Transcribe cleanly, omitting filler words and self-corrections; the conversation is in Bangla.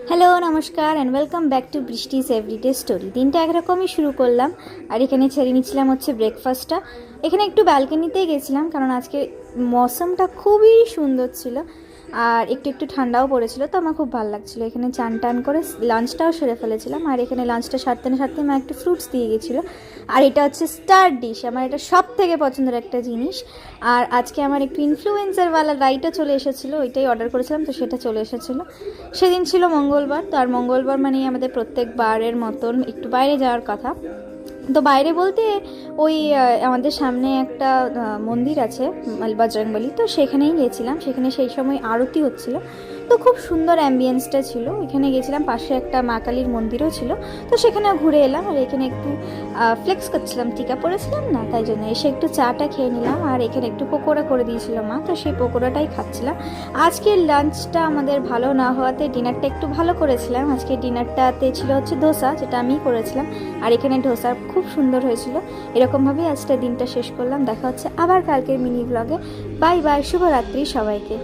হ্যালো নমস্কার and welcome back to Brishti's everyday story. দিনটা একরকমই শুরু করলাম আর এখানে ছেড়ে নিচ্ছিলাম হচ্ছে ব্রেকফাস্টটা। এখানে একটু ব্যালকনিতেই গেছিলাম কারণ আজকে মৌসুমটা খুবই সুন্দর ছিল আর একটু একটু ঠান্ডাও পড়েছিল, তো আমার খুব ভালো লাগছিলো। এখানে চান টান করে লাঞ্চটাও সেরে ফেলেছিলাম আর এখানে লাঞ্চটা সারতে না সারতে মা একটু ফ্রুটস দিয়ে গেছিলো। আর এটা হচ্ছে স্টার ডিশ, আমার এটা সব থেকে পছন্দের একটা জিনিস। আর আজকে আমার একটু ইনফ্লুয়েন্সারওয়ালা রাইটও চলে এসেছিলো, ওইটাই অর্ডার করেছিলাম, তো সেটা চলে এসেছিলো। সেদিন ছিল মঙ্গলবার, তো আর মঙ্গলবার মানে আমাদের প্রত্যেকবারের মতন একটু বাইরে যাওয়ার কথা। তো বাইরে বলতে ওই আমাদের সামনে একটা মন্দির আছে বজরংবলী, তো সেখানেই গেছিলাম। সেখানে সেই সময় আরতি হচ্ছিল, তো খুব সুন্দর অ্যাম্বিয়েন্সটা ছিল। এখানে গেছিলাম, পাশে একটা মা কালীর মন্দিরও ছিল, তো সেখানেও ঘুরে এলাম। আর এখানে একটু ফ্লেক্স করছিলাম, টিকা পরেছিলাম না, তাই জন্য এসে একটু চাটা খেয়ে নিলাম। আর এখানে একটু পকোড়া করে দিয়েছিল মা, তো সেই পকোড়াটাই খাচ্ছিলাম। আজকের লাঞ্চটা আমাদের ভালো না হওয়াতে ডিনারটা একটু ভালো করেছিলাম। আজকে ডিনারটাতে ছিল হচ্ছে ধোসা, যেটা আমিই করেছিলাম। আর এখানে ধোসা খুব সুন্দর হয়েছিল। এরকমভাবেই আজকে দিনটা শেষ করলাম। দেখা হচ্ছে আবার কালকের মিনি ব্লগে। বাই বাই, শুভরাত্রি সবাইকে।